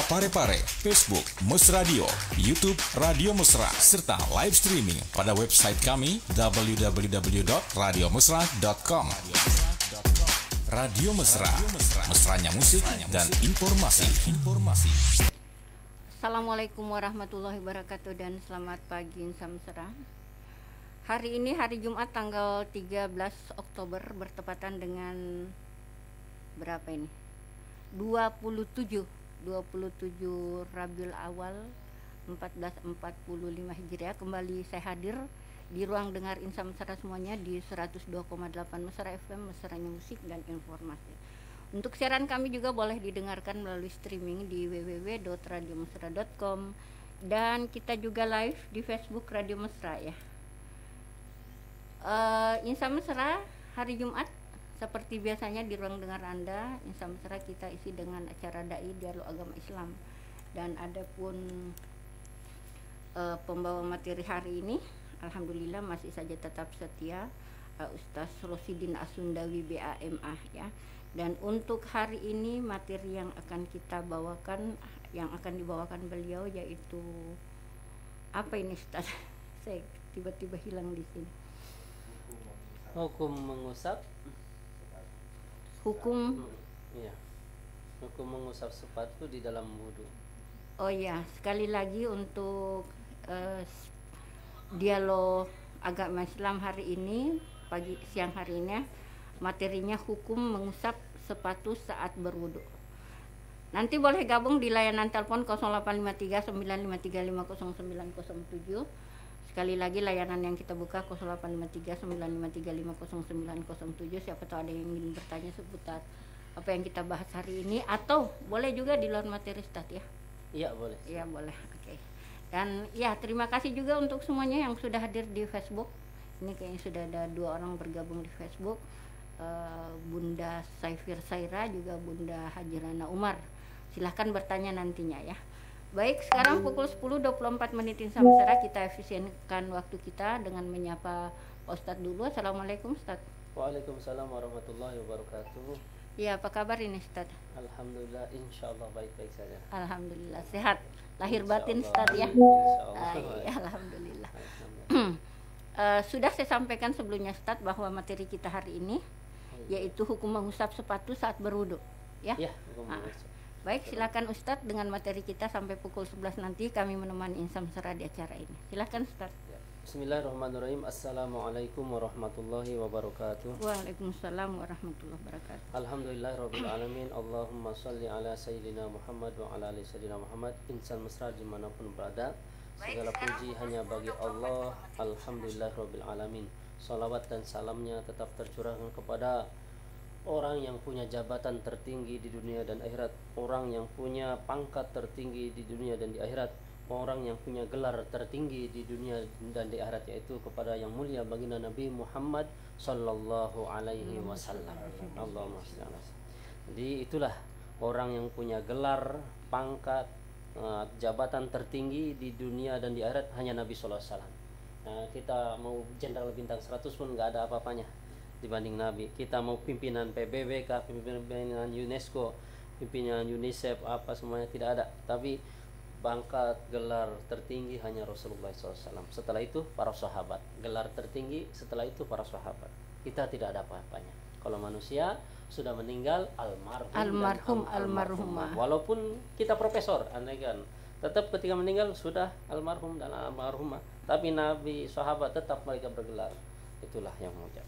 Parepare, Facebook Mus Radio, YouTube Radio Mesra, serta live streaming pada website kami www.radiomusra.com. Radio Mesra, mesranya musik dan informasi. Assalamualaikum warahmatullahi wabarakatuh dan selamat pagi Insan Mesra. Hari ini hari Jumat tanggal 13 Oktober bertepatan dengan berapa ini? 27 Rabiul Awal 1445 Hijriah. Kembali saya hadir di ruang dengar Insan Mesra semuanya di 102,8 Mesra FM, mesranya musik dan informasi. Untuk siaran kami juga boleh didengarkan melalui streaming di www.radiomesra.com dan kita juga live di Facebook Radio Mesra ya. Insan Mesra hari Jumat seperti biasanya di ruang dengar Anda, Insan Mesra kita isi dengan acara dai dialog agama Islam dan ada pun pembawa materi hari ini. Alhamdulillah masih saja tetap setia Ustaz Rosidin Asundawi BAMA ya. Dan untuk hari ini materi yang akan kita bawakan, yang akan dibawakan beliau yaitu apa ini Ustaz? Saya tiba-tiba hilang di sini. Hukum mengusap. Hukum. Iya. Hukum mengusap sepatu di dalam wudu. Oh ya, sekali lagi untuk dialog agama Islam hari ini siang hari ini materinya hukum mengusap sepatu saat berwudu. Nanti boleh gabung di layanan telepon 0853 953 50907. Sekali lagi layanan yang kita buka 0853 953 50907. Siapa tahu ada yang ingin bertanya seputar apa yang kita bahas hari ini, atau boleh juga di luar materi Ustaz ya. Iya boleh. Iya boleh. Oke. Dan ya terima kasih juga untuk semuanya yang sudah hadir di Facebook. Ini kayaknya sudah ada 2 orang bergabung di Facebook. Bunda Saifir Saira juga Bunda Hajirana Umar. Silahkan bertanya nantinya ya. Baik, sekarang pukul 10.24 Insan Mesra, kita efisienkan waktu kita dengan menyapa Pak Ustadz dulu. Assalamualaikum Ustadz. Waalaikumsalam warahmatullahi wabarakatuh. Ya, apa kabar ini Ustadz? Alhamdulillah, insyaallah baik-baik saja. Alhamdulillah sehat lahir batin Ustadz ya. Ya, alhamdulillah. Sudah saya sampaikan sebelumnya Ustadz bahwa materi kita hari ini yaitu hukum mengusap sepatu saat berwudu ya. Ya, hukum mengusap. Baik, silakan Ustadz dengan materi kita sampai pukul 11 nanti kami menemani Insan Mesra di acara ini. Silakan Ustadz. Ya. Bismillahirrahmanirrahim. Assalamualaikum warahmatullahi wabarakatuh. Waalaikumsalam warahmatullahi wabarakatuh. Alhamdulillahirabbil alamin. Allahumma shalli ala sayyidina Muhammad wa ala ali sayyidina Muhammad. Insan Mesra dimanapun berada, segala puji hanya bagi Allah. Alhamdulillahirabbil alamin. Salawat dan salamnya tetap tercurahkan kepada orang yang punya jabatan tertinggi di dunia dan akhirat, orang yang punya pangkat tertinggi di dunia dan di akhirat, orang yang punya gelar tertinggi di dunia dan di akhirat, yaitu kepada yang mulia baginda Nabi Muhammad sallallahu alaihi wasallam. Allahumma shalli ala. Jadi itulah orang yang punya gelar, pangkat, jabatan tertinggi di dunia dan di akhirat hanya Nabi sallallahu alaihi wasallam. Nah, kita mau jenderal bintang 100 pun nggak ada apa-apanya dibanding Nabi. Kita mau pimpinan PBB kah, pimpinan UNESCO, pimpinan UNICEF, apa semuanya tidak ada. Tapi pangkat gelar tertinggi hanya Rasulullah SAW. Setelah itu para sahabat. Gelar tertinggi setelah itu para sahabat. Kita tidak ada apa-apanya. Kalau manusia sudah meninggal almarhumah. Walaupun kita profesor, andai kan, tetap ketika meninggal sudah almarhum dan almarhumah. Tapi Nabi, sahabat tetap mereka bergelar. Itulah yang mulia.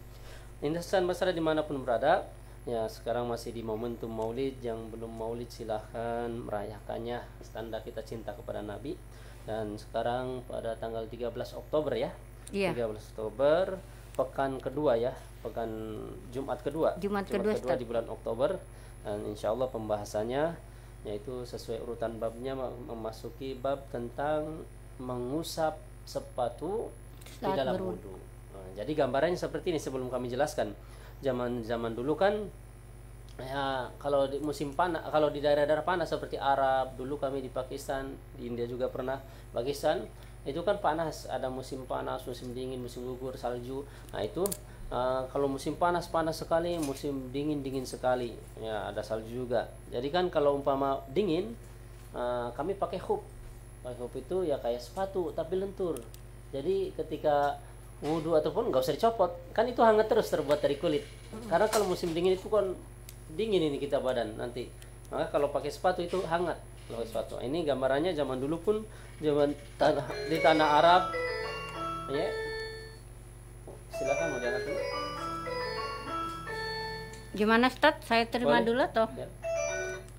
Insan Mesra dimanapun berada, ya sekarang masih di momentum Maulid. Yang belum Maulid silahkan merayakannya, tanda kita cinta kepada Nabi. Dan sekarang pada tanggal 13 Oktober ya, 13 Oktober, pekan kedua ya, pekan Jumat kedua di bulan Oktober. Dan insya Allah pembahasannya yaitu sesuai urutan babnya, memasuki bab tentang mengusap sepatu di dalam wudu. Jadi gambarannya seperti ini sebelum kami jelaskan. Zaman dulu kan ya, kalau di musim panas, kalau di daerah-daerah panas seperti Arab, dulu kami di Pakistan, di India juga pernah, Pakistan itu kan panas, ada musim panas, musim dingin, musim gugur, salju. Nah itu kalau musim panas sekali, musim dingin sekali, ya ada salju juga. Jadi kan kalau umpama dingin kami pakai khuf. Pakai khuf itu ya kayak sepatu tapi lentur. Jadi ketika wudhu ataupun nggak usah dicopot, kan itu hangat terus, terbuat dari kulit. Karena kalau musim dingin itu kan dingin ini kita badan nanti. Maka kalau pakai sepatu itu hangat. Kalau sepatu. Ini gambarannya zaman dulu pun di tanah Arab. Ya. Silakan mau diangkat dulu. Gimana Ustaz? Saya terima Boleh. dulu atau? Ya.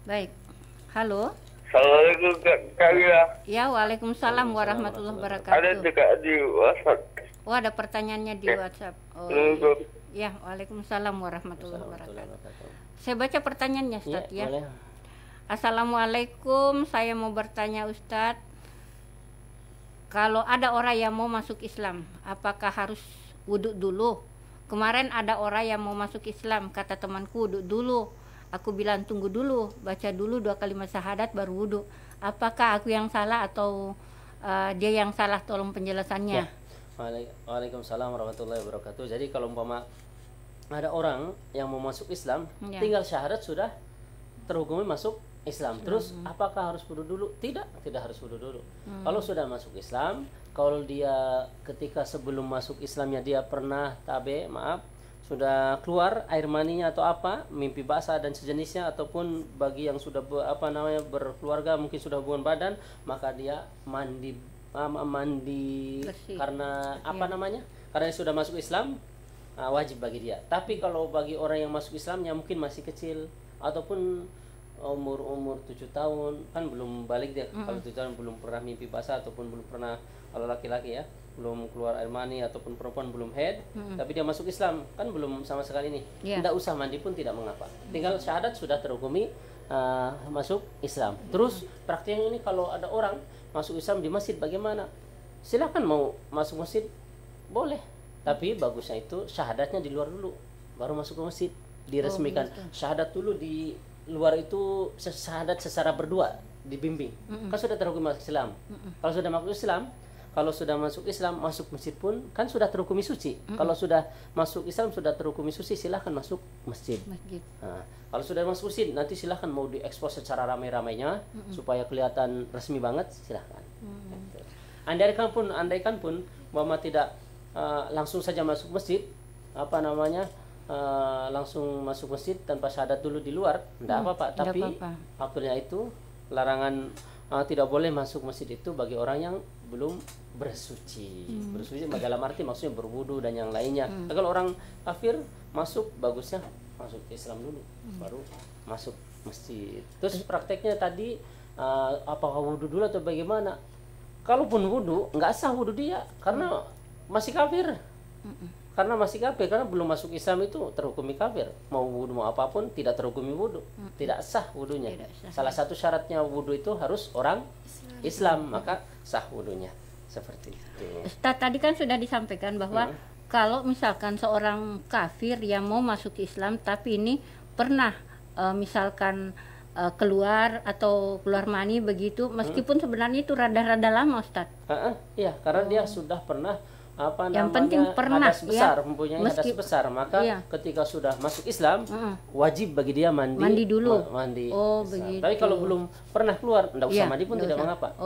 Baik. Halo. Assalamualaikum Kak Wira. Ya, waalaikumsalam warahmatullahi Ada wabarakatuh. dekat di WhatsApp. Oh, ada pertanyaannya di WhatsApp. Oh, Assalamualaikum. ya, waalaikumsalam warahmatullahi Warahmatullahi wabarakatuh. wabarakatuh. Saya baca pertanyaannya Iya, Ustaz ya. boleh. Assalamualaikum, saya mau bertanya Ustaz. Kalau ada orang yang mau masuk Islam, apakah harus wudhu dulu? Kemarin ada orang yang mau masuk Islam, kata temanku wudhu dulu. Aku bilang tunggu dulu, baca dulu 2 kalimat syahadat baru wudhu. Apakah aku yang salah atau dia yang salah? Tolong penjelasannya. Ya. Waalaikumsalam warahmatullahi wabarakatuh. Jadi kalau umpama ada orang yang mau masuk Islam, Ya. tinggal syahadat sudah terhukumi masuk Islam. Terus apakah harus wudhu dulu? Tidak harus wudhu dulu. Kalau sudah masuk Islam, kalau dia ketika sebelum masuk Islamnya dia pernah sudah keluar air maninya atau apa, mimpi basah dan sejenisnya, ataupun bagi yang sudah berkeluarga mungkin sudah hubungan badan, maka dia mandi Bersih. karena karena dia sudah masuk Islam, wajib bagi dia. Tapi kalau bagi orang yang masuk Islam yang mungkin masih kecil ataupun umur 7 tahun kan belum balik dia. Kalau 7 tahun belum pernah mimpi basah ataupun belum pernah, kalau laki-laki ya belum keluar air mani ataupun perempuan belum haid, tapi dia masuk Islam kan belum sama sekali nih. Yeah. Tidak usah mandi pun tidak mengapa. Tinggal syahadat sudah terhukumi masuk Islam. Terus praktiknya ini kalau ada orang masuk Islam di masjid bagaimana? Silakan mau masuk masjid boleh, tapi bagusnya itu syahadatnya di luar dulu baru masuk ke masjid, diresmikan. Syahadat dulu di luar itu syahadat secara berdua dibimbing. Kan sudah terhukumi masuk Islam. Kalau sudah masuk Islam, masuk masjid pun kan sudah terhukumi suci. Kalau sudah masuk Islam sudah terhukumi suci, silahkan masuk masjid. Nah, kalau sudah masuk masjid, nanti silahkan mau diekspos secara ramai-ramainya supaya kelihatan resmi banget, silahkan. Andaikan pun bahwa tidak langsung saja masuk masjid, langsung masuk masjid tanpa syahadat dulu di luar, tidak apa-apa. Tapi akhirnya itu larangan tidak boleh masuk masjid itu bagi orang yang belum bersuci. Bersuci dalam arti maksudnya berwudu dan yang lainnya. Kalau orang kafir masuk, bagusnya masuk Islam dulu baru masuk masjid. Terus prakteknya tadi apakah wudu dulu atau bagaimana? Kalaupun wudu, nggak sah wudu dia karena masih kafir. Karena belum masuk Islam itu terhukumi kafir. Mau wudu mau apapun tidak terhukumi wudu. Tidak sah wudunya. Salah satu syaratnya wudu itu harus orang Islam, maka sah wudunya. Seperti itu. Ustaz, tadi kan sudah disampaikan bahwa kalau misalkan seorang kafir yang mau masuk Islam tapi ini pernah misalkan keluar mani begitu, meskipun sebenarnya itu rada-rada lama Ustaz. Iya, karena dia sudah pernah yang penting pernah hadas besar, ya, mempunyai hadas besar, maka ketika sudah masuk Islam wajib bagi dia mandi dulu. Begitu. Tapi kalau belum pernah keluar, tidak usah mandi pun tidak mengapa.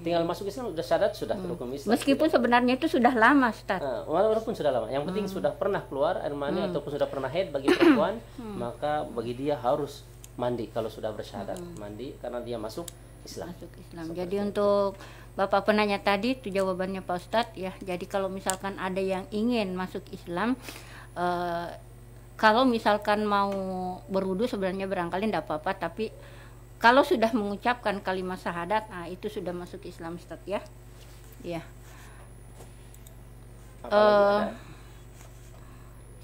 Tinggal masuk Islam sudah syahadat, sudah terhukumi Islam. Meskipun sebenarnya itu sudah lama Ustaz. Walaupun sudah lama, yang penting sudah pernah keluar air mani ataupun sudah pernah haid bagi perempuan, maka bagi dia harus mandi kalau sudah bersyahadat, mandi karena dia masuk Islam. Jadi untuk Bapak penanya tadi itu jawabannya Pak Ustadz ya. Jadi kalau misalkan ada yang ingin masuk Islam, kalau misalkan mau berwudu sebenarnya barangkali tidak apa-apa, tapi kalau sudah mengucapkan kalimat syahadat, itu sudah masuk Islam Ustadz ya. Iya.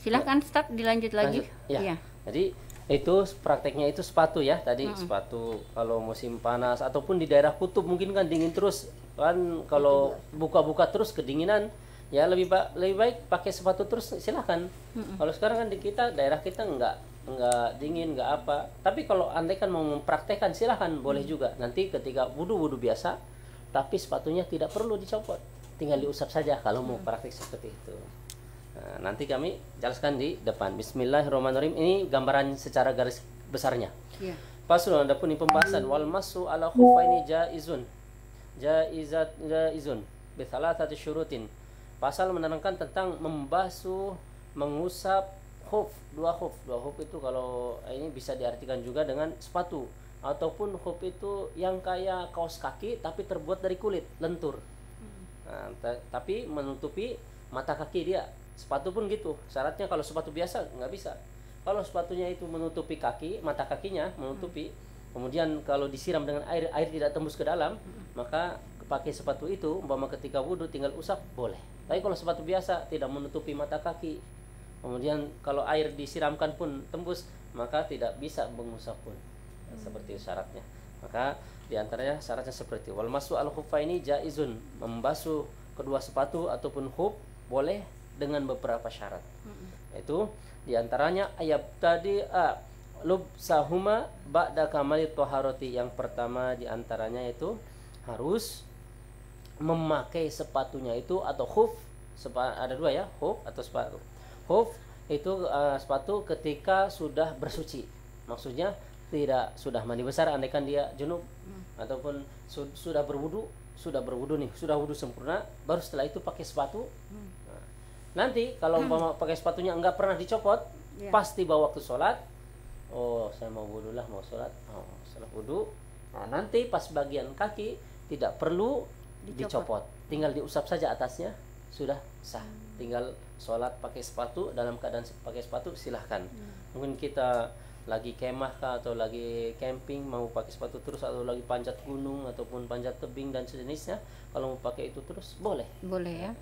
Silahkan Ustadz dilanjut lagi. Ya. Jadi itu prakteknya itu sepatu ya tadi, sepatu kalau musim panas ataupun di daerah kutub mungkin kan dingin terus kan, kalau buka-buka terus kedinginan ya lebih baik pakai sepatu terus, silahkan. Kalau sekarang kan di daerah kita nggak dingin nggak apa, tapi kalau andai kan mau mempraktekkan silahkan, boleh juga. Nanti ketika wudu biasa tapi sepatunya tidak perlu dicopot, tinggal diusap saja kalau mau praktek seperti itu. Nah, nanti kami jelaskan di depan. Bismillahirrahmanirrahim. Ini gambaran secara garis besarnya. Faslun, ada pun pembahasan wal masu ala khuffaini jaizun bi thalathati syurutin. Pasal menerangkan tentang membasuh, mengusap khuf, dua khuf itu kalau ini bisa diartikan juga dengan sepatu, ataupun khuf itu yang kayak kaos kaki tapi terbuat dari kulit lentur. Nah, tapi menutupi mata kaki dia. Sepatu pun gitu, syaratnya kalau sepatu biasa nggak bisa. Kalau sepatunya itu menutupi kaki, mata kakinya menutupi, kemudian kalau disiram dengan air tidak tembus ke dalam, maka pakai sepatu itu umpama ketika wudhu tinggal usap boleh. Tapi kalau sepatu biasa tidak menutupi mata kaki, kemudian kalau air disiramkan pun tembus, maka tidak bisa mengusap pun. Seperti itu syaratnya. Maka diantaranya syaratnya seperti wal masu al khuffaini jaizun, membasuh kedua sepatu ataupun khuf boleh dengan beberapa syarat. Itu diantaranya ayat tadi lubsahuma ba'da kamali toharoti. Yang pertama diantaranya itu harus memakai sepatunya itu atau khuf. Ada dua ya, khuf atau sepatu. Khuf itu sepatu ketika sudah bersuci, maksudnya tidak sudah mandi besar andaikan dia junub, ataupun sudah berwudu nih, sudah wudu sempurna, baru setelah itu pakai sepatu. Nanti kalau pakai sepatunya enggak pernah dicopot, pasti bawa waktu sholat. Oh, saya mau wudu lah, mau sholat. Oh, setelah wudu, nah nanti pas bagian kaki tidak perlu dicopot, tinggal diusap saja atasnya, sudah sah. Tinggal sholat pakai sepatu, dalam keadaan pakai sepatu silahkan. Mungkin kita lagi kemah kah, atau lagi camping mau pakai sepatu terus, atau lagi panjat gunung ataupun panjat tebing dan sejenisnya, kalau mau pakai itu terus boleh ya.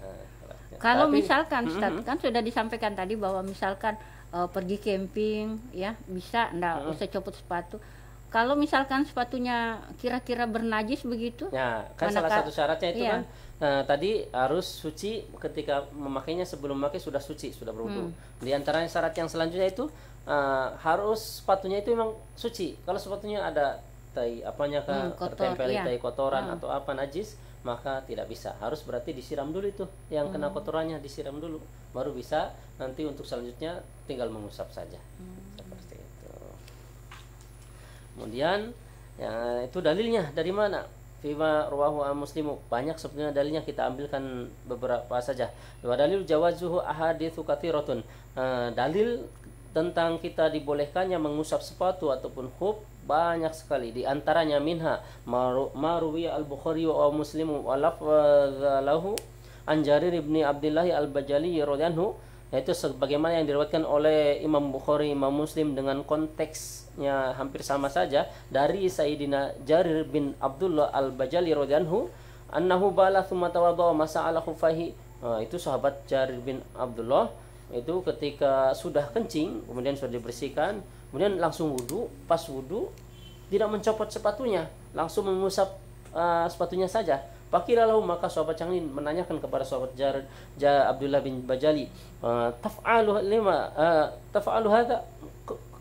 Kalau misalkan Ustaz, kan sudah disampaikan tadi bahwa misalkan pergi camping ya bisa enggak usah copot sepatu. Kalau misalkan sepatunya kira-kira bernajis begitu, ya kan salah satu syaratnya itu kan tadi harus suci ketika memakainya, sebelum memakai sudah suci, sudah berwudu. Di antaranya syarat yang selanjutnya itu harus sepatunya itu memang suci. Kalau sepatunya ada tai apanya tertempel tai kotoran atau apa najis, maka tidak bisa. Harus berarti disiram dulu itu yang kena kotorannya, disiram dulu, baru bisa. Nanti untuk selanjutnya tinggal mengusap saja. Seperti itu. Kemudian ya, itu dalilnya dari mana? Fima rawahu Muslimu. Banyak sebenarnya dalilnya, kita ambilkan beberapa saja. Wa dalil jawazuhu ahaditsu katsiratun. Dalil tentang kita dibolehkannya mengusap sepatu ataupun khuf banyak sekali. Di antaranya minha maruwiya al-Bukhari wa Muslimu wa lafzalahu an Jarir bin Abdullah al-Bajali radhiyallahu, yaitu sebagaimana yang diriwayatkan oleh Imam Bukhari, Imam Muslim dengan konteksnya hampir sama saja dari Sayyidina Jarir bin Abdullah al-Bajali radhiyallahu annahu bala thumma tawadda wa masa'ala khuffahi. Itu sahabat Jarir bin Abdullah itu ketika sudah kencing, kemudian sudah dibersihkan, kemudian langsung wudu. Pas wudu tidak mencopot sepatunya, langsung mengusap sepatunya saja. Fakilalahu, maka sahabat yang lain menanyakan kepada sahabat Abdullah bin Bajali, taf'alu hadza,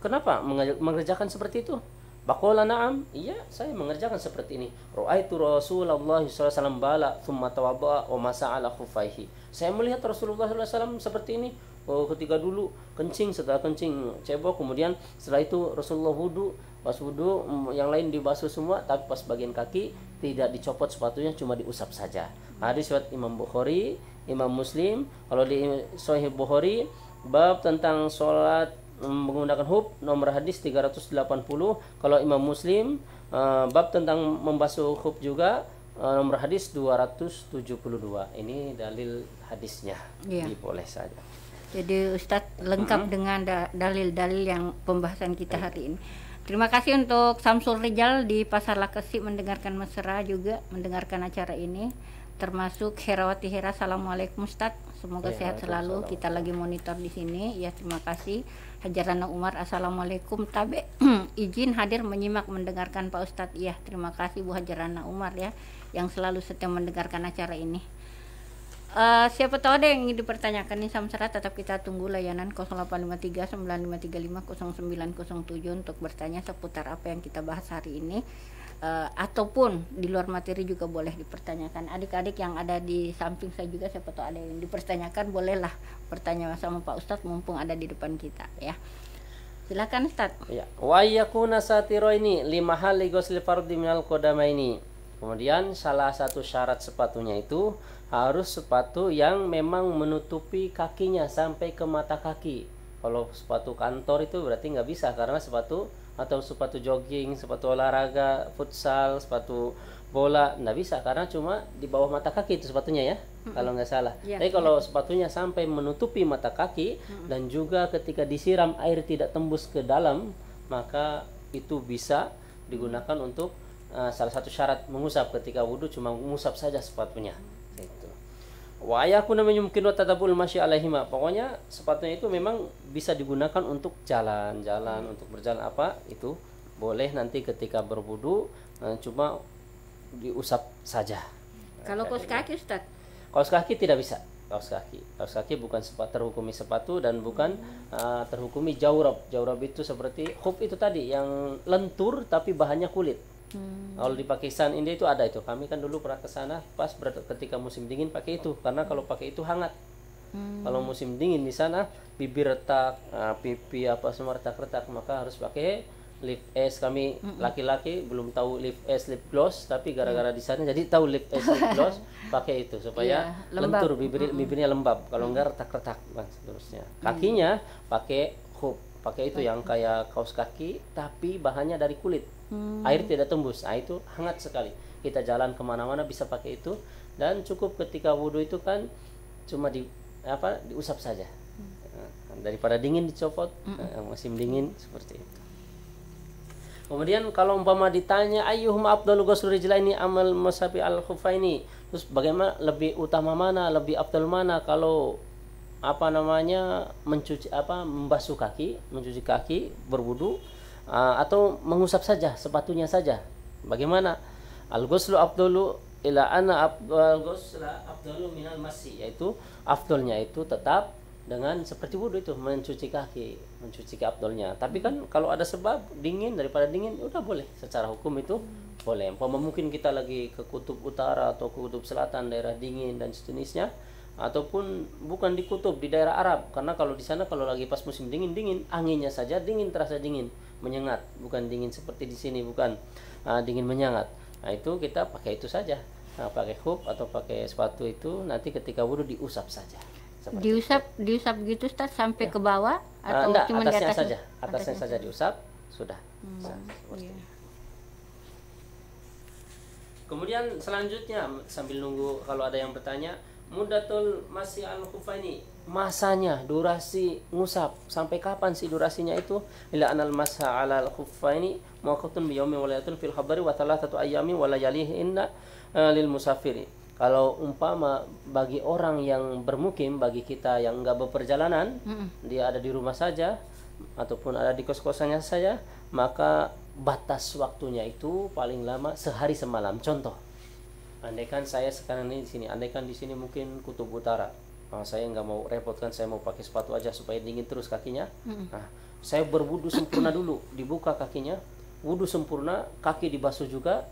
kenapa mengerjakan seperti itu? Baqala na'am, iya saya mengerjakan seperti ini. Ra'aitu Rasulullah sallallahu alaihi wasallam bala thumma tawadda'a wa masa'ala khuffaihi. Saya melihat Rasulullah sallallahu alaihi wasallam seperti ini. Ketika dulu kencing, setelah kencing cebok, kemudian setelah itu Rasulullah wudu, pas wudu yang lain dibasuh semua, tapi pas bagian kaki tidak dicopot sepatunya, cuma diusap saja. Hadis riwayat Imam Bukhari, Imam Muslim. Kalau di Sahih Bukhari bab tentang sholat menggunakan khuf nomor hadis 380. Kalau Imam Muslim bab tentang membasuh khuf juga nomor hadis 272. Ini dalil hadisnya, boleh saja. Jadi Ustadz lengkap dengan dalil-dalil yang pembahasan kita hari ini. Terima kasih untuk Samsul Rijal di Pasar Lakesi mendengarkan mesra juga mendengarkan acara ini, termasuk Herawati Hera. Assalamualaikum Ustadz, semoga sehat selalu. Kita lagi monitor di sini ya, terima kasih. Hajarana Umar, assalamualaikum Tabe, izin hadir menyimak mendengarkan Pak Ustadz. Iya, terima kasih Bu Hajarana Umar ya, yang selalu setia mendengarkan acara ini. Siapa tahu ada yang ingin dipertanyakan nih Samsara, tetap kita tunggu layanan 0853 9535 0907 untuk bertanya seputar apa yang kita bahas hari ini, ataupun di luar materi juga boleh dipertanyakan. Adik-adik yang ada di samping saya juga, siapa tahu ada yang dipertanyakan, bolehlah bertanya sama Pak Ustadz mumpung ada di depan kita ya. Silakan Ustaz. Ya, wa yakuna satiroini limahali ghusli fardhi minal qadamaini. Kemudian salah satu syarat sepatunya itu harus sepatu yang memang menutupi kakinya sampai ke mata kaki. Kalau sepatu kantor itu berarti nggak bisa, karena sepatu atau sepatu jogging, sepatu olahraga, futsal, sepatu bola nggak bisa karena cuma di bawah mata kaki itu sepatunya ya, kalau nggak salah. Ya, Tapi kalau sepatunya sampai menutupi mata kaki dan juga ketika disiram air tidak tembus ke dalam, maka itu bisa digunakan untuk salah satu syarat mengusap ketika wudhu, cuma mengusap saja sepatunya. Itu. Wa yakuna mungkin tatabul masyi alaihima. Pokoknya sepatunya itu memang bisa digunakan untuk jalan-jalan, untuk berjalan apa itu boleh nanti ketika berwudu, cuma diusap saja. Kalau kaos kaki Ustaz? Kaos kaki tidak bisa. Kaos kaki bukan terhukumi sepatu dan bukan terhukumi jawrab. Jawrab itu seperti khuf itu tadi yang lentur tapi bahannya kulit. Kalau di Pakistan, India itu ada itu. Kami kan dulu pernah ke sana pas ketika musim dingin pakai itu, karena kalau pakai itu hangat. Kalau musim dingin di sana bibir retak, pipi apa semua retak-retak, maka harus pakai lip es. Kami laki-laki belum tahu lip es lip gloss, tapi gara-gara di sana jadi tahu lip es lip gloss, pakai itu supaya lentur bibirnya lembab, kalau enggak retak-retak dan seterusnya. Kakinya pakai khuf, pakai itu yang kayak kaos kaki tapi bahannya dari kulit, air tidak tembus. Nah, itu hangat sekali, kita jalan kemana-mana bisa pakai itu, dan cukup ketika wudhu itu kan cuma diusap saja. Daripada dingin dicopot, musim dingin seperti itu. Kemudian kalau umpama ditanya ayyuhuma afdalu ghusl rijlaini amal musafi al khuffaini, terus bagaimana lebih utama mana, lebih afdal mana kalau membasuh kaki, mencuci kaki berwudu, atau mengusap saja sepatunya saja, bagaimana? Al ghuslu afdalu ila ana afdal ghusla afdalu minal masyi, yaitu afdalnya itu tetap dengan seperti wudhu itu, mencuci kaki afdalnya. Tapi kan kalau ada sebab dingin, daripada dingin udah boleh, secara hukum itu boleh. Mungkin kita lagi ke kutub utara atau ke kutub selatan, daerah dingin dan sejenisnya, ataupun bukan di kutub, di daerah Arab, karena kalau di sana kalau lagi pas musim dingin anginnya saja dingin, terasa dingin, menyengat, bukan dingin seperti di sini, bukan dingin menyengat. Nah itu kita pakai itu saja, pakai khuf atau pakai sepatu itu, nanti ketika wudhu diusap saja. Diusap gitu Ustaz sampai ke bawah atau enggak, cuma atasnya di atas saja, atasnya saja diusap sudah. Iya. Kemudian selanjutnya sambil nunggu kalau ada yang bertanya, mudatul masih al khuffaini, masanya, durasi ngusap sampai kapan sih durasinya itu? Ila anal masha ala al khuffaini muwaqqatun bi yaumin wa laylatin fil khabari wa thalathatu ayyamin wa layalihinna lil musafiri. Kalau umpama bagi orang yang bermukim, bagi kita yang enggak berperjalanan, dia ada di rumah saja ataupun ada di kos-kosannya saja, maka batas waktunya itu paling lama sehari semalam. Contoh, andaikan saya sekarang ini di sini, andaikan di sini mungkin kutub utara, saya nggak mau repotkan, saya mau pakai sepatu aja supaya dingin terus kakinya. Nah, saya berwudu sempurna dulu, dibuka kakinya, wudu sempurna, kaki dibasuh juga,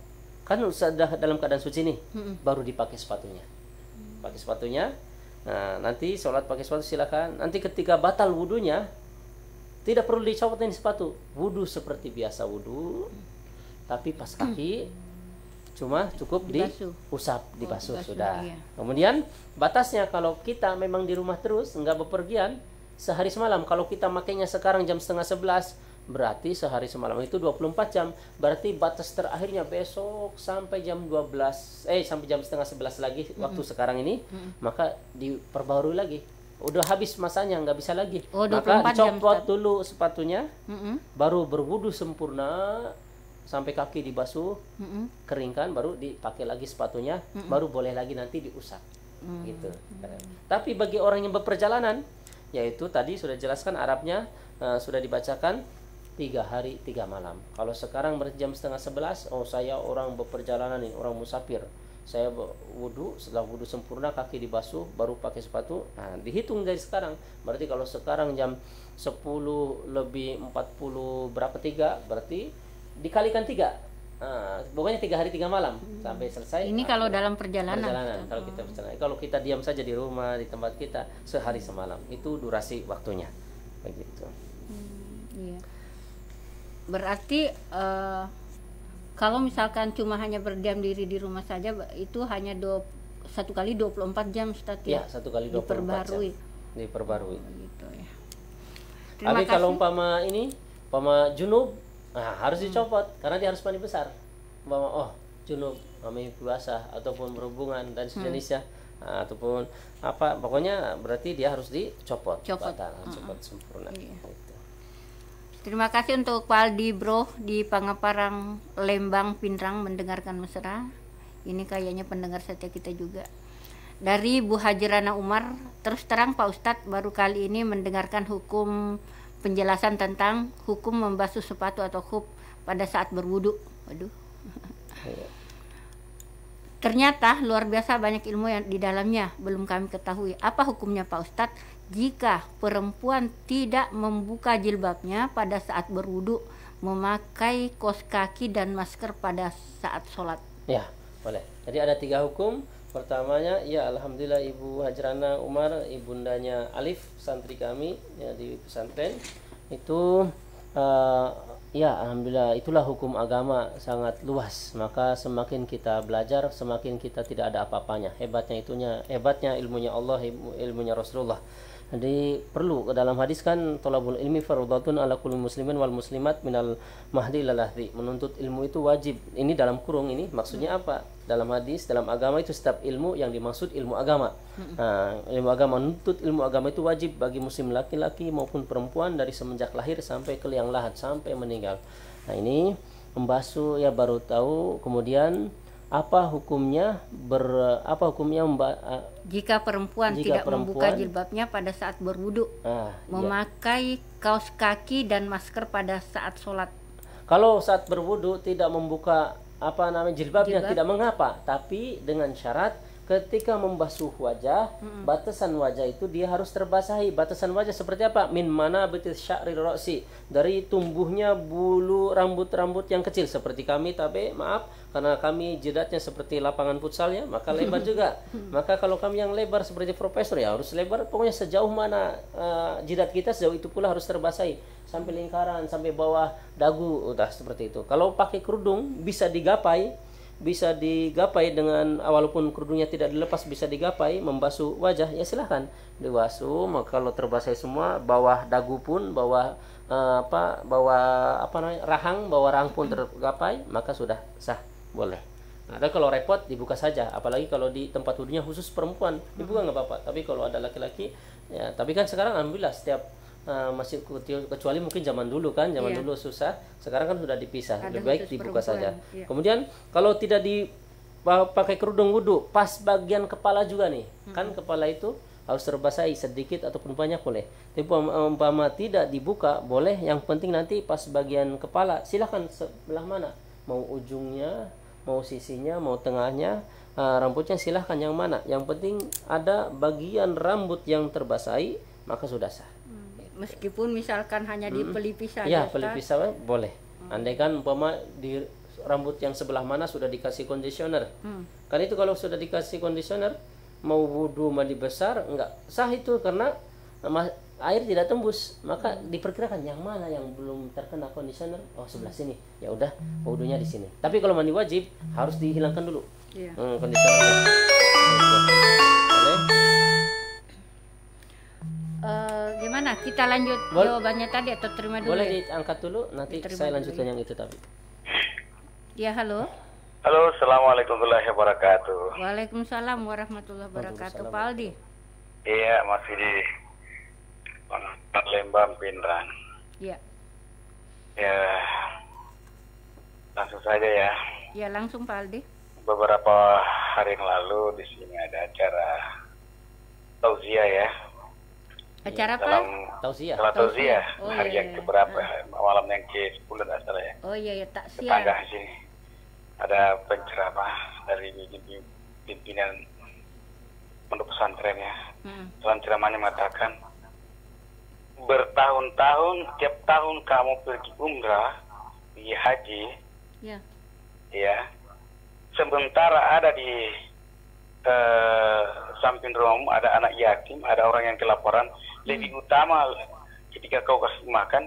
kan sudah dalam keadaan suci nih, baru dipakai sepatunya. Pakai sepatunya, nah nanti sholat pakai sepatu silakan. Nanti ketika batal wudunya, tidak perlu dicopot ini sepatu, wudu seperti biasa wudu, tapi pas kaki cuma cukup diusap, dibasuh sudah. Ya. Kemudian batasnya kalau kita memang di rumah terus, nggak bepergian, sehari semalam. Kalau kita makainya sekarang jam 10:30, berarti sehari semalam itu 24 jam. Berarti batas terakhirnya besok sampai jam 12, sampai jam 10:30 lagi waktu sekarang ini, maka diperbarui lagi. Udah habis masanya, nggak bisa lagi. Maka dicopot dulu sepatunya, baru berwudu sempurna sampai kaki dibasuh, keringkan, baru dipakai lagi sepatunya, baru boleh lagi nanti diusap. Gitu. Tapi bagi orang yang berperjalanan, yaitu tadi sudah jelaskan Arabnya, sudah dibacakan 3 hari 3 malam. Kalau sekarang berarti jam 10:30, saya orang berperjalanan nih, orang musafir, saya wudu, setelah wudu sempurna kaki dibasuh baru pakai sepatu. Nah, dihitung dari sekarang. Berarti kalau sekarang jam 10:40 berapa 3, berarti dikalikan 3. Pokoknya 3 hari 3 malam sampai selesai. Ini kalau dalam perjalanan. Kalau kita perjalanan. Kalau kita diam saja di rumah, di tempat kita, sehari semalam. Itu durasi waktunya. Begitu. Iya. Berarti kalau misalkan cuma hanya berdiam diri di rumah saja itu hanya satu kali 24 jam Ustaz ya? Ya, satu kali 24 jam. Diperbarui. Gitu ya. Tapi kalau umpama junub, harus dicopot karena dia harus mandi besar. Umpama junub, mami puasa ataupun berhubungan dan sejenisnya, ataupun apa, pokoknya berarti dia harus dicopot. Batal, copot sempurna. Iya. Gitu. Terima kasih untuk Pak Aldi Bro di Pangaparang, Lembang, Pindrang mendengarkan mesra. Ini kayaknya pendengar setia kita juga. Dari Bu Haji Rana Umar, terus terang Pak Ustadz baru kali ini mendengarkan hukum penjelasan tentang hukum membasuh sepatu atau khuf pada saat berwudu. Waduh. Ternyata luar biasa banyak ilmu yang di dalamnya belum kami ketahui. Apa hukumnya Pak Ustadz jika perempuan tidak membuka jilbabnya pada saat berwudu, memakai kaos kaki dan masker pada saat sholat? Ya, boleh. Jadi ada 3 hukum. Pertamanya, ya alhamdulillah Ibu Hajrana Umar, ibundanya Alif, santri kami ya, di pesantren itu ya alhamdulillah itulah hukum agama sangat luas. Maka semakin kita belajar, semakin kita tidak ada apa-apanya. Hebatnya ilmunya Allah, ilmunya Rasulullah. Jadi perlu, dalam hadis kan thalabul ilmi fardhatun ala kulli muslimin wal muslimat minal mahdi ilal lahdi. Menuntut ilmu itu wajib. Ini dalam kurung ini maksudnya apa? Dalam hadis, dalam agama itu setiap ilmu yang dimaksud ilmu agama. Ilmu agama, menuntut ilmu agama itu wajib bagi muslim laki-laki maupun perempuan dari semenjak lahir sampai ke liang lahat, sampai meninggal. Nah ini membasuh ya baru tahu. Kemudian apa hukumnya jika perempuan tidak membuka jilbabnya pada saat berwudu, memakai kaos kaki dan masker pada saat sholat? Kalau saat berwudu tidak membuka jilbabnya tidak mengapa, tapi dengan syarat ketika membasuh wajah, batasan wajah itu dia harus terbasahi. Batasan wajah seperti apa? Min mana betis sya'ri roksi, dari tumbuhnya bulu rambut-rambut yang kecil seperti kami, tapi maaf karena kami jidatnya seperti lapangan futsal ya, maka lebar juga. Maka kalau kami yang lebar seperti profesor ya harus lebar, pokoknya sejauh mana jidat kita sejauh itu pula harus terbasahi, sampai lingkaran, sampai bawah dagu, udah seperti itu. Kalau pakai kerudung bisa digapai dengan walaupun kerudungnya tidak dilepas, bisa digapai membasuh wajah, ya silahkan dibasuh. Maka kalau terbasahi semua, bawah dagu pun, bawah rahang pun tergapai, maka sudah sah, boleh. Nah, kalau repot dibuka saja, apalagi kalau di tempat wudunya khusus perempuan dibuka nggak apa-apa. Tapi kalau ada laki-laki ya, tapi kan sekarang alhamdulillah setiap masih kecuali mungkin zaman dulu dulu susah, sekarang kan sudah dipisah, lebih baik dibuka saja. Kemudian kalau tidak dipakai kerudung wudu, pas bagian kepala juga nih, kan kepala itu harus terbasahi sedikit ataupun banyak boleh. Tapi umpama tidak dibuka boleh, yang penting nanti pas bagian kepala silahkan sebelah mana, mau ujungnya, mau sisinya, mau tengahnya, rambutnya silahkan yang mana, yang penting ada bagian rambut yang terbasahi, maka sudah sah. Meskipun misalkan hanya di pelipis saja. Ya, pelipis saja boleh. Andai kan umpama di rambut yang sebelah mana sudah dikasih conditioner. Kan itu kalau sudah dikasih conditioner, mau wudu mandi besar enggak sah itu, karena air tidak tembus. Maka diperkirakan yang mana yang belum terkena conditioner, sebelah sini. Ya udah, wudunya di sini. Tapi kalau mandi wajib harus dihilangkan dulu. Conditionernya. Boleh. Gimana? Kita lanjut jawabannya tadi atau terima dulu? Boleh diangkat dulu, nanti saya lanjutkan yang itu tadi. Ya, halo. Halo, assalamualaikum warahmatullahi wabarakatuh. Waalaikumsalam warahmatullahi wabarakatuh. Pak Aldi. Iya, masih di Lembang, Pindrang. Iya. Ya, langsung saja ya. Ya, langsung Pak Aldi. Beberapa hari yang lalu di sini ada acara tausiah ya. Acara apa? Tausiah. Hari yang keberapa? Malam yang ke-10 tidak salah ya. Oh iya, takziah. Tetangga sini ada penceramah dari pimpinan pondok pesantren ya. Dalam ceramahnya mengatakan, bertahun-tahun tiap tahun kamu pergi umrah, pergi haji, ya, sementara ada di samping rumahmu ada anak yatim, ada orang yang kelaparan, lebih utama ketika kau kasih makan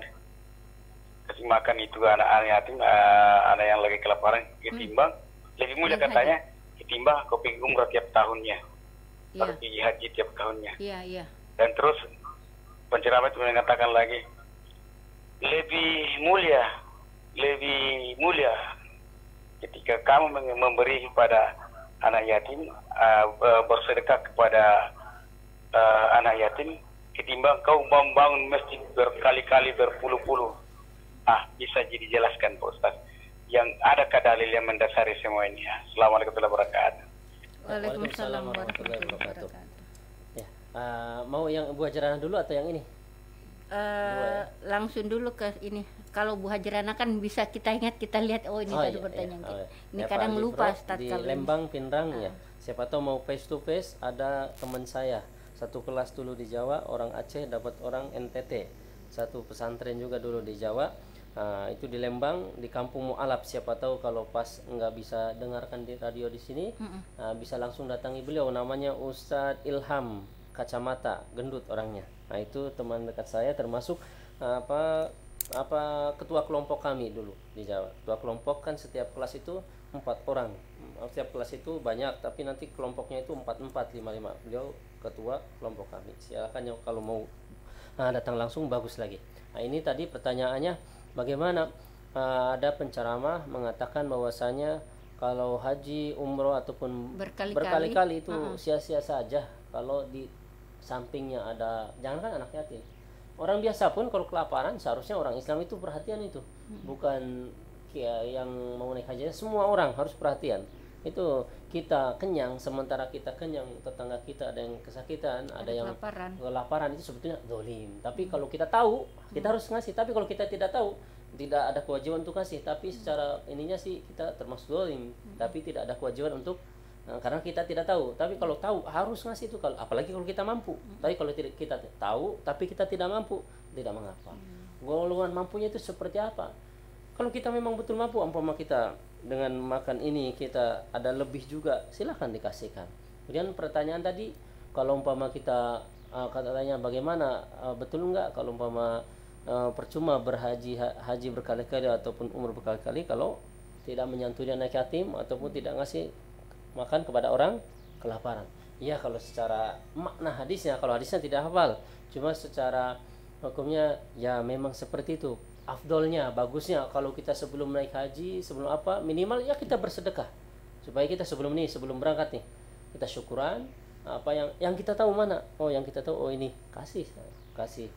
kasih makan itu anak-anak yatim, anak yang lagi kelaparan, ketimbang lebih mulia katanya ketimbang kau pergi umrah tiap tahunnya, harus pergi haji tiap tahunnya. Dan terus penceramah itu mengatakan lagi lebih mulia ketika kamu memberi kepada anak yatim, bersedekah kepada anak yatim, ketimbang kau membangun masjid berkali-kali, berpuluh-puluh. Bisa dijelaskan Pak Ustaz, yang adakah dalil yang mendasari semua ini? Assalamualaikum warahmatullahi wabarakatuh. Waalaikumsalam warahmatullahi wabarakatuh. Ya, mau yang Bu Hajarana dulu atau yang ini? Langsung dulu ke ini. Kalau Bu Hajarana kan bisa kita ingat, kita lihat ini tadi pertanyaan kita. Ini ya, kadang lupa Ustaz di kalau Lembang Pinrang ya. Siapa tahu mau face to face, ada teman saya satu kelas dulu di Jawa, orang Aceh dapat orang NTT, satu pesantren juga dulu di Jawa. Itu di Lembang, di Kampung Mu'alaf. Siapa tahu kalau pas nggak bisa dengarkan di radio di sini, bisa langsung datangi beliau. Namanya Ustadz Ilham, kacamata, gendut orangnya. Nah itu teman dekat saya, termasuk ketua kelompok kami dulu di Jawa. Ketua kelompok kan setiap kelas itu 4 orang. Setiap kelas itu banyak, tapi nanti kelompoknya itu 4, 5. Beliau ketua kelompok kami. Silakan kalau mau datang langsung, bagus lagi. Nah ini tadi pertanyaannya, bagaimana ada penceramah mengatakan bahwasanya kalau haji, umroh ataupun berkali-kali itu sia-sia saja kalau di sampingnya ada, jangankan anak yatim, orang biasa pun kalau kelaparan seharusnya orang Islam itu perhatian itu, bukan yang mau naik haji, semua orang harus perhatian. Itu kita kenyang, sementara kita kenyang, tetangga kita ada yang kesakitan, ada yang kelaparan, itu sebetulnya zalim. Tapi kalau kita tahu, kita harus ngasih. Tapi kalau kita tidak tahu, tidak ada kewajiban untuk ngasih. Tapi secara ininya sih kita termasuk zalim. Tapi tidak ada kewajiban untuk, karena kita tidak tahu. Tapi kalau tahu harus ngasih itu, apalagi kalau kita mampu. Tapi kalau kita tahu tapi kita tidak mampu, tidak mengapa. Golongan mampunya itu seperti apa? Kalau kita memang betul mampu, umpama kita dengan makan ini kita ada lebih juga, silahkan dikasihkan. Kemudian pertanyaan tadi, kalau umpama kita katanya bagaimana, betul enggak kalau umpama percuma haji berkali-kali ataupun umur berkali-kali kalau tidak menyantuni anak yatim ataupun tidak ngasih makan kepada orang kelaparan. Ya kalau secara makna hadisnya, kalau hadisnya tidak hafal, cuma secara hukumnya ya memang seperti itu. Afdolnya, bagusnya kalau kita sebelum naik haji, sebelum apa, minimal ya kita bersedekah supaya kita sebelum berangkat nih kita syukuran apa yang kita tahu mana, yang kita tahu ini kasih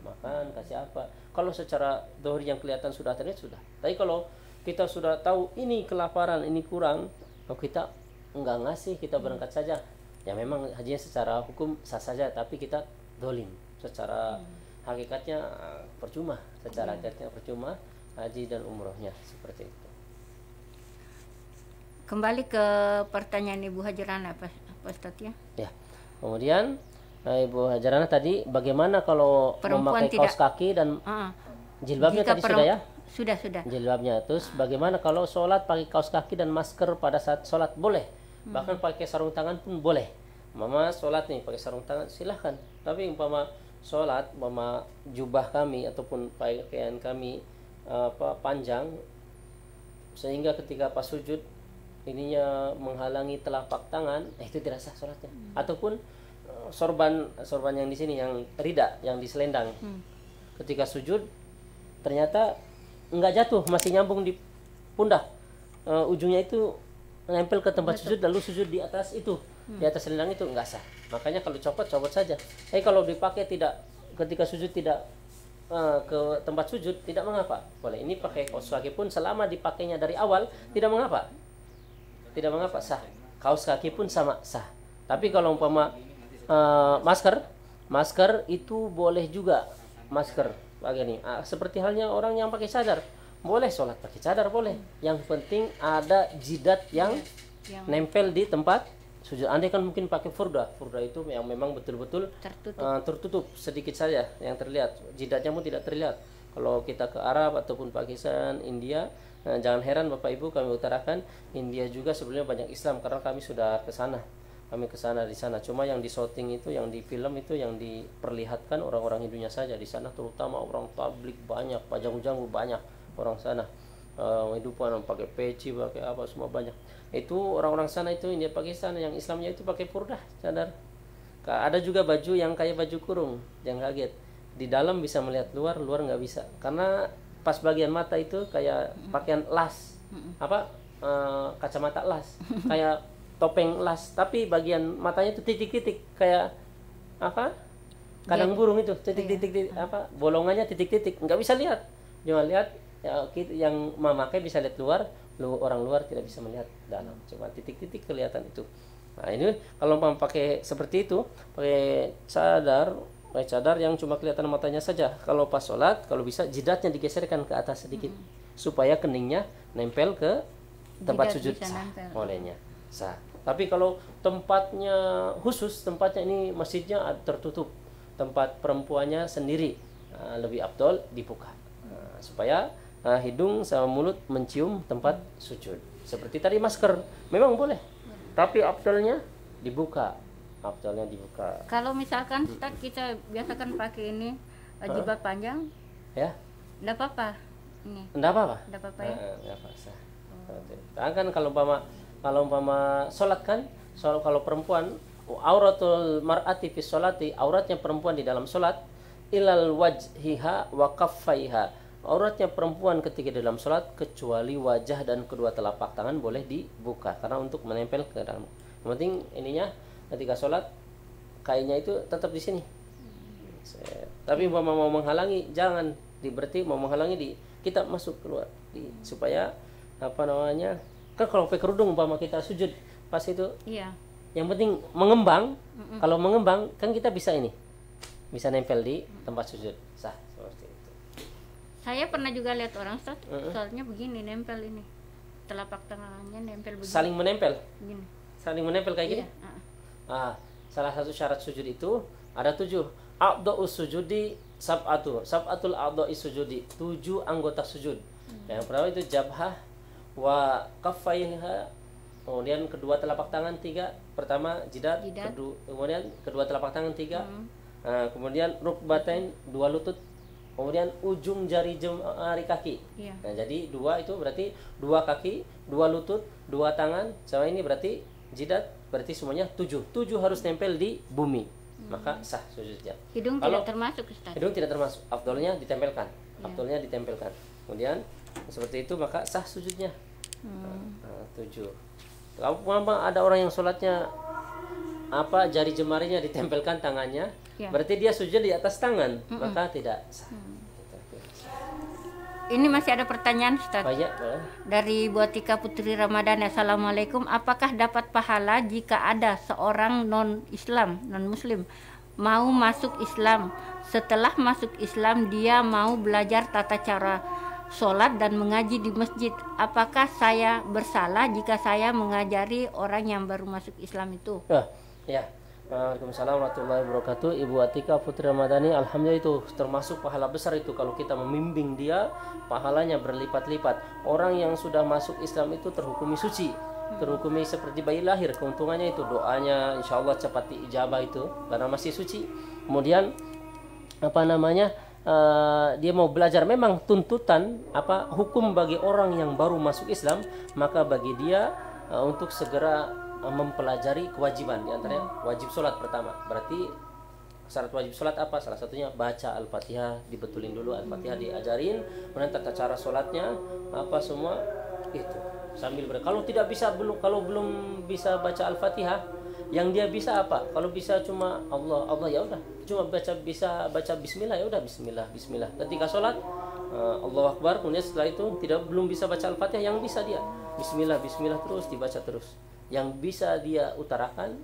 makan, kasih apa. Kalau secara dohir yang kelihatan sudah terlihat sudah. Tapi kalau kita sudah tahu ini kelaparan, ini kurang, kalau kita enggak ngasih, kita berangkat saja, ya memang hajinya secara hukum sah saja, tapi kita dolim secara hakikatnya percuma, secara hakikatnya percuma haji dan umrohnya, seperti itu. Kembali ke pertanyaan Ibu Hajarana, Pak Ustaz ya. Ya. Kemudian Ibu Hajarana tadi, bagaimana kalau perempuan memakai kaos kaki dan jilbabnya tadi sudah ya? Sudah. Jilbabnya. Terus bagaimana kalau sholat pakai kaos kaki dan masker pada saat sholat? Boleh. Bahkan pakai sarung tangan pun boleh. Mama sholat nih pakai sarung tangan, silahkan. Tapi umpama sholat, mama jubah kami ataupun pakaian kami panjang sehingga ketika pas sujud ininya menghalangi telapak tangan, itu tidak sah sholatnya. Ataupun sorban yang di sini, yang rida, yang di selendang, ketika sujud ternyata enggak jatuh, masih nyambung di pundak, ujungnya itu nempel ke tempat sujud, lalu sujud di atas itu, di atas selendang itu, enggak sah. Makanya kalau copot saja. Kalau dipakai tidak, ketika sujud tidak ke tempat sujud, tidak mengapa, boleh. Ini pakai kaos kaki pun selama dipakainya dari awal tidak mengapa, sah. Kaos kaki pun sama sah. Tapi kalau umpama masker itu boleh juga, masker pakai nih. Seperti halnya orang yang pakai cadar, boleh sholat pakai cadar, boleh. Yang penting ada jidat yang nempel di tempat sujud. Andai kan mungkin pakai furda itu yang memang betul-betul tertutup sedikit saja yang terlihat, jidatnya pun tidak terlihat. Kalau kita ke Arab ataupun Pakistan, India, jangan heran Bapak Ibu, kami utarakan India juga sebenarnya banyak Islam karena kami sudah ke sana. Kami ke sana di sana. Cuma yang di shooting itu, yang di film itu, yang diperlihatkan orang-orang Hindunya saja di sana, terutama orang tablik banyak, pajang-janggu banyak. orang sana. Hidupan pakai peci, pakai apa semua banyak. Itu orang-orang sana itu India Pakistan yang Islamnya itu pakai purdah, cadar. Ada juga baju yang kayak baju kurung, jangan kaget. Di dalam bisa melihat luar, luar nggak bisa. Karena pas bagian mata itu kayak pakaian las, kacamata las, kayak topeng las. Tapi bagian matanya itu titik-titik, kayak apa? Kadang burung itu titik-titik, bolongannya titik-titik, nggak bisa lihat. Cuma lihat ya, yang memakai bisa lihat luar, orang luar tidak bisa melihat dalam. Cuma titik-titik kelihatan itu. Nah ini kalau pakai seperti itu, pakai cadar yang cuma kelihatan matanya saja. Kalau pas sholat, kalau bisa jidatnya digeserkan ke atas sedikit, supaya keningnya nempel ke tempat sujud, olehnya sah. Tapi kalau tempatnya khusus, tempatnya ini masjidnya tertutup, tempat perempuannya sendiri, lebih afdol dibuka, supaya hidung sama mulut mencium tempat sujud. Seperti tadi masker, memang boleh, tapi afdolnya dibuka. Kalau misalkan Ustaz kita biasakan pakai ini jilbab panjang, ya, enggak apa-apa. Ini. Enggak apa-apa. Enggak apa-apa ya. Enggak apa-apa. Kan kalau umpama salat kan, kalau perempuan auratul mar'ati fi sholati, auratnya perempuan di dalam salat ilal wajhiha wa kaffaiha. Auratnya perempuan ketika dalam salat kecuali wajah dan kedua telapak tangan boleh dibuka karena untuk menempel ke dalam. Yang penting ininya ketika sholat kainnya itu tetap di sini. Tapi mau menghalangi jangan, berarti mau menghalangi kita masuk keluar supaya apa namanya, kan kalau pakai kerudung umpama kita sujud pas itu, iya. Yang penting mengembang. Kalau mengembang kan kita bisa bisa nempel di tempat sujud, sah seperti itu. Saya pernah juga lihat orang sholatnya begini, nempel ini telapak tangannya nempel begini. Saling menempel. Begini. Saling menempel kayak gini. Salah satu syarat sujud itu ada 7. A'dha'us sujudi sab'atul a'dha'i sujudi, 7 anggota sujud. Yang pertama itu jabhah wa kaffaiha, kemudian kedua telapak tangan 3. Pertama jidat. Kemudian kedua telapak tangan 3. Kemudian rukbatain, 2 lutut. Kemudian ujung jari jemari kaki. Iya. Nah, jadi 2 itu berarti 2 kaki, 2 lutut, 2 tangan, sama ini berarti jidat, berarti semuanya 7 harus nempel di bumi, maka sah sujudnya. Hidung tidak termasuk, Ustaz. Hidung tidak termasuk, afdolnya ditempelkan. Kemudian seperti itu maka sah sujudnya. 7. Kalau ada orang yang sholatnya jari jemarinya ditempelkan tangannya, berarti dia sujud di atas tangan, maka tidak sah. Ini masih ada pertanyaan, Ustaz. Banyak, dari Buatika Putri Ramadan. Assalamualaikum. Apakah dapat pahala jika ada seorang non-Islam, non-Muslim mau masuk Islam? Setelah masuk Islam dia mau belajar tata cara sholat dan mengaji di masjid. Apakah saya bersalah jika saya mengajari orang yang baru masuk Islam itu? Ya. Waalaikumsalam warahmatullahi wabarakatuh. Ibu Atika Putri Ramadhani, alhamdulillah itu termasuk pahala besar itu kalau kita membimbing dia, pahalanya berlipat-lipat. Orang yang sudah masuk Islam itu terhukumi suci, terhukumi seperti bayi lahir. Keuntungannya itu doanya insya Allah cepat diijabah itu karena masih suci. Kemudian dia mau belajar, memang tuntutan hukum bagi orang yang baru masuk Islam, maka bagi dia untuk segera mempelajari kewajiban, diantaranya wajib sholat pertama. Berarti syarat wajib sholat apa? Salah satunya baca Al-Fatihah, dibetulin dulu Al-Fatihah, diajarin, kemudian tata cara sholatnya semua itu sambil kalau belum bisa baca Al-Fatihah, yang dia bisa apa? Kalau bisa cuma Allah ya udah, cuma bisa baca Bismillah ya udah, Bismillah. Ketika sholat Allahu Akbar, kemudian setelah itu belum bisa baca Al-Fatihah, yang bisa dia Bismillah terus dibaca terus. Yang bisa dia utarakan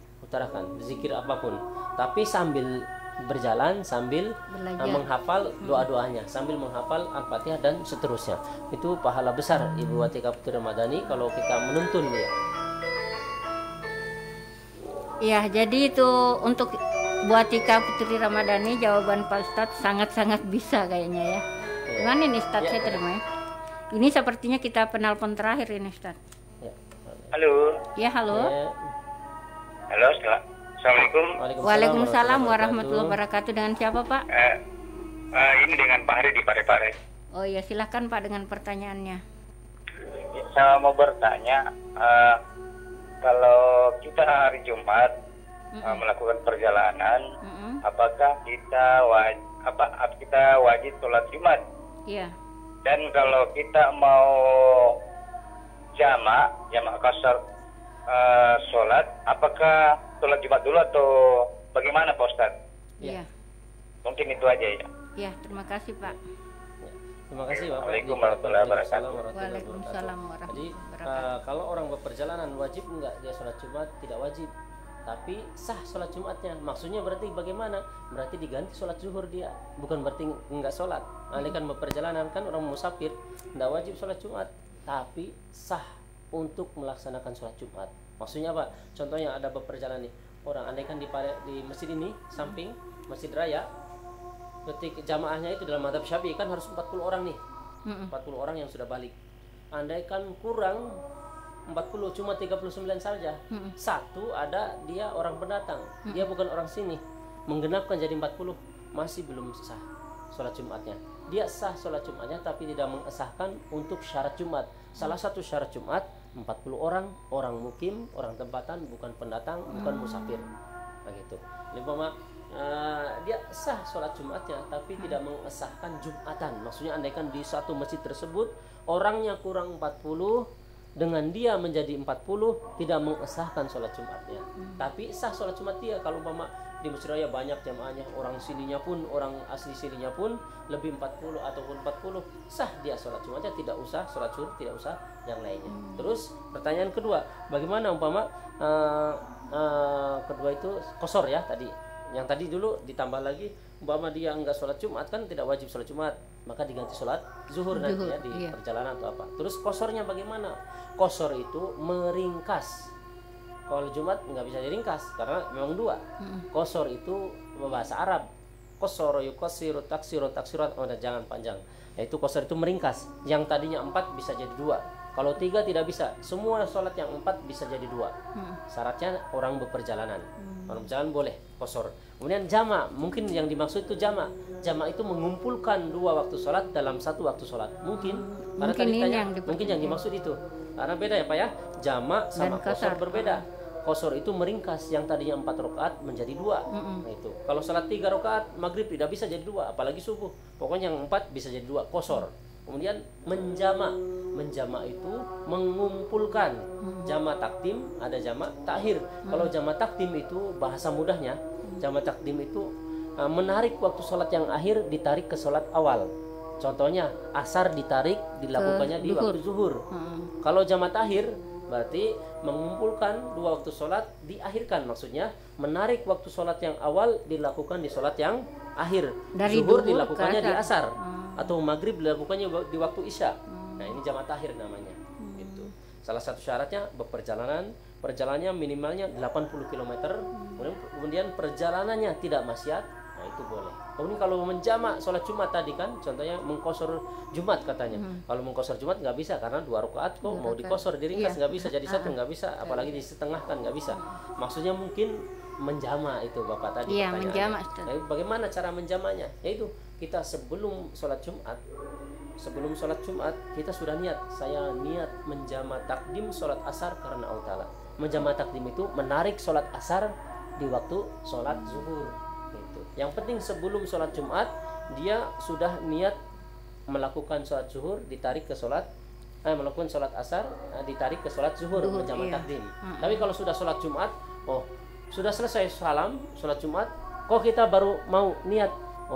zikir apapun, tapi sambil berjalan, sambil menghafal doa-doanya, sambil menghafal Al-Fatihah dan seterusnya. Itu pahala besar Ibu Atika Putri Ramadhani kalau kita menuntun dia. Iya, jadi itu untuk Bu Atika Putri Ramadhani, jawaban Pak Ustadz sangat-sangat bisa kayaknya ya. Gimana ini Ustadz, saya terima ya. Ini sepertinya kita penelpon terakhir ini Ustadz. Halo. Ya, halo. Halo, assalamualaikum. Waalaikumsalam warahmatullahi wabarakatuh. Dengan siapa, Pak? Ini dengan Pak Hari di Parepare. Oh ya, silakan Pak dengan pertanyaannya. Saya mau bertanya, kalau kita hari Jumat melakukan perjalanan, apakah kita wajib sholat Jumat? Iya. Dan kalau kita mau jamak kasar sholat, apakah sholat Jumat dulu atau bagaimana Pak Ustadz? Iya. Mungkin itu aja ya. Ya, terima kasih Pak. Terima kasih Bapak. Waalaikumsalam warahmatullahi wabarakatuh. Waalaikumsalam warahmatullahi Jadi wabarakatuh. kalau orang berperjalanan wajib enggak dia sholat Jumat? Tidak wajib. Tapi sah sholat Jumatnya. Maksudnya berarti bagaimana? Berarti diganti sholat zuhur dia. Bukan berarti enggak sholat. Andai kan berperjalanan, kan orang musafir enggak wajib sholat Jumat, tapi sah untuk melaksanakan sholat Jumat. Maksudnya apa? Contohnya ada berperjalanan nih. Orang andai kan di masjid ini samping Masjid Raya, ketika jamaahnya itu dalam mazhab Syafi'i kan harus 40 orang nih. 40 orang yang sudah balik. Andai kan kurang 40, cuma 39 saja. Satu ada dia orang pendatang, dia bukan orang sini. Menggenapkan jadi 40 masih belum sah sholat Jumatnya. Dia sah sholat Jumatnya tapi tidak mengesahkan untuk syarat Jumat. Salah satu syarat Jumat 40 orang mukim, orang tempatan, bukan pendatang, bukan musafir. Begitu. Jadi dia sah sholat Jumatnya tapi tidak mengesahkan Jumatan. Maksudnya andaikan di satu masjid tersebut orangnya kurang 40, dengan dia menjadi 40 tidak mengesahkan sholat Jumatnya. Tapi sah sholat Jumat dia. Kalau di Masjid Raya banyak jamaahnya, orang sininya pun, orang asli sininya pun lebih 40 ataupun 40, sah dia sholat Jumatnya, tidak usah sholat zuhur, tidak usah yang lainnya. Terus pertanyaan kedua, bagaimana kedua itu qashar ya tadi. Yang tadi dulu ditambah lagi, dia enggak sholat Jumat kan tidak wajib sholat Jumat, maka diganti sholat zuhur nanti ya di perjalanan atau apa. Terus qasharnya bagaimana? Qashar itu meringkas. Kalau Jumat nggak bisa diringkas karena memang dua. Qashar itu bahasa Arab. Qashara yuqassiru taksiran jangan panjang. Yaitu qashar itu meringkas. Yang tadinya 4 bisa jadi 2. Kalau 3 tidak bisa. Semua sholat yang 4 bisa jadi 2. Syaratnya orang berperjalanan. Orang berjalan boleh qashar. Kemudian jamak, mungkin yang dimaksud itu jamak. Jamak itu mengumpulkan 2 waktu sholat dalam 1 waktu sholat. Mungkin karena tadi tanya, mungkin yang dimaksud itu. Karena beda ya Pak ya. Jamak sama qashar berbeda. Qashar itu meringkas yang tadinya 4 rakaat menjadi 2. Nah itu. Kalau salat 3 rakaat maghrib tidak bisa jadi 2, apalagi subuh. Pokoknya yang 4 bisa jadi 2, qashar. Kemudian menjamak. Menjamak itu mengumpulkan. Jamak takdim, ada jamak takhir. Kalau jamak takdim itu bahasa mudahnya, jamak takdim itu menarik waktu sholat yang akhir ditarik ke sholat awal. Contohnya asar ditarik dilakukannya di waktu zuhur. Kalau jamak takhir berarti mengumpulkan 2 waktu sholat diakhirkan, maksudnya menarik waktu sholat yang awal dilakukan di sholat yang akhir. Dari zuhur dilakukannya di asar atau maghrib dilakukannya di waktu isya. Nah ini jamak takhir namanya. Gitu. Salah satu syaratnya perjalanannya minimalnya 80 km, kemudian perjalanannya tidak maksiat. Nah itu boleh. Kemudian kalau menjamak sholat Jumat tadi kan, contohnya mengqashar Jumat katanya. Kalau mengqashar Jumat nggak bisa karena 2 rakaat kok mau diqashar diringkas nggak bisa, jadi 1 nggak bisa, apalagi disetengahkan nggak bisa. Maksudnya mungkin menjamak itu Bapak tadi. Iya, menjamak. Nah, bagaimana cara menjamaknya? Yaitu kita sebelum sholat Jumat kita sudah niat, saya niat menjamak takdim sholat asar karena Allah Ta'ala. Menjamak takdim itu menarik sholat asar di waktu sholat zuhur. Gitu. Yang penting sebelum sholat Jumat dia sudah niat melakukan sholat zuhur ditarik ke sholat melakukan sholat asar ditarik ke sholat zuhur, menjamak takdim. Tapi kalau sudah sholat Jumat, sudah selesai salam sholat Jumat, kok kita baru mau niat,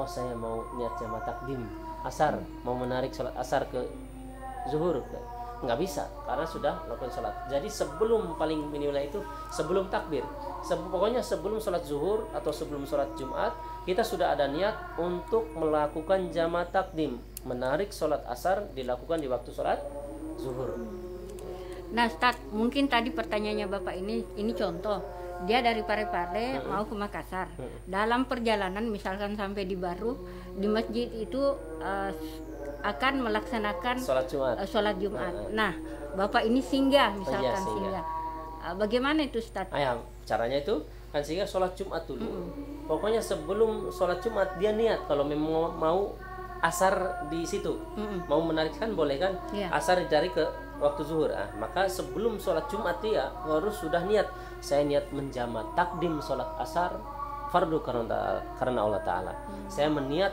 saya mau niat jamak takdim asar, mau menarik sholat asar ke zuhur, nggak bisa karena sudah melakukan sholat. Jadi sebelum paling minimal itu sebelum takbir, pokoknya sebelum sholat zuhur atau sebelum sholat Jumat kita sudah ada niat untuk melakukan jamak takdim, menarik sholat asar dilakukan di waktu sholat zuhur. Nah Ustaz, mungkin tadi pertanyaannya Bapak ini contoh, dia dari Parepare mau ke Makassar. Dalam perjalanan misalkan sampai di Baru, di masjid itu akan melaksanakan sholat Jumat. Nah, Bapak ini singgah misalkan singgah. Bagaimana itu Ustaz? Caranya itu kan singgah sholat Jumat dulu. Pokoknya sebelum sholat Jumat dia niat kalau memang mau asar di situ. Mau menarik kan boleh kan? Iya. Asar ditarik ke waktu zuhur. Maka sebelum sholat Jumat dia harus sudah niat. Saya niat menjamak takdim sholat asar fardu karena Allah Ta'ala. Saya meniat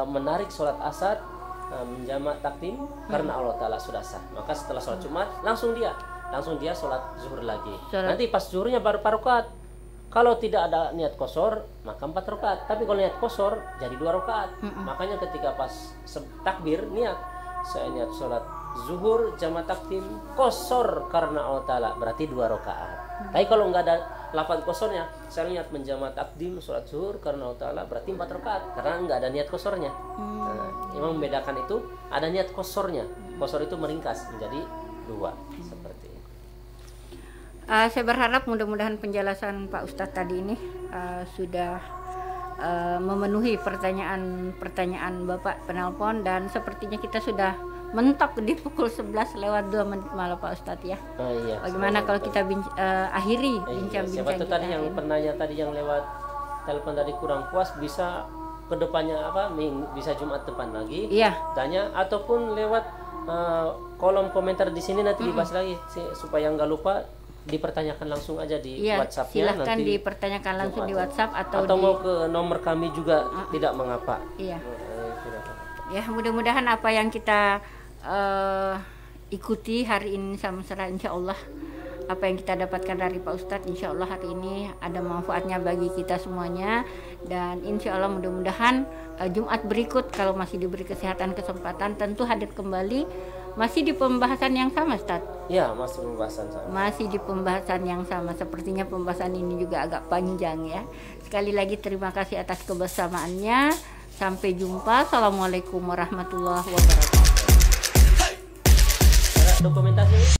menarik sholat asar menjamak takdim karena Allah Ta'ala sudah sah. Maka setelah sholat Jumat langsung dia sholat zuhur lagi. Nanti pas zuhurnya baru 4 rakaat. Kalau tidak ada niat kosor maka 4 rakaat. Tapi kalau niat kosor jadi 2 rakaat. Makanya ketika pas takbir niat, saya niat sholat zuhur jamak takdim kosor karena Allah Ta'ala, berarti 2 rakaat. Tapi kalau nggak ada lafaz kosornya, saya niat menjamak takdim sholat zuhur karena Allah Ta'ala, berarti 4 rakaat karena nggak ada niat kosornya. Yang membedakan itu ada niat kosornya. Kosor itu meringkas menjadi 2 seperti itu. Saya berharap mudah-mudahan penjelasan Pak Ustadz tadi ini sudah memenuhi pertanyaan Bapak penelpon, dan sepertinya kita sudah mentok di pukul 11 lewat 2 menit malam Pak Ustadz ya. Iya, bagaimana kalau kita akhiri bincang-bincang siapa kita tadi yang ini? penanya tadi yang lewat telepon tadi kurang puas, bisa kedepannya bisa Jumat depan lagi tanya, ataupun lewat kolom komentar di sini nanti dibahas lagi supaya nggak lupa, dipertanyakan langsung aja di WhatsApp-nya. Silahkan nanti dipertanyakan langsung di WhatsApp atau mau ke nomor kami juga tidak mengapa. Iya. Ya, mudah-mudahan apa yang kita ikuti hari ini sama-sama, insya Allah apa yang kita dapatkan dari Pak Ustadz, insya Allah hari ini ada manfaatnya bagi kita semuanya. Dan insya Allah mudah-mudahan Jumat berikut kalau masih diberi kesehatan kesempatan tentu hadir kembali, masih di pembahasan yang sama Ustadz. Ya, masih pembahasan sama. Masih di pembahasan yang sama. Sepertinya pembahasan ini juga agak panjang ya. Sekali lagi terima kasih atas kebersamaannya. Sampai jumpa. Assalamualaikum warahmatullahi wabarakatuh. Dokumentasi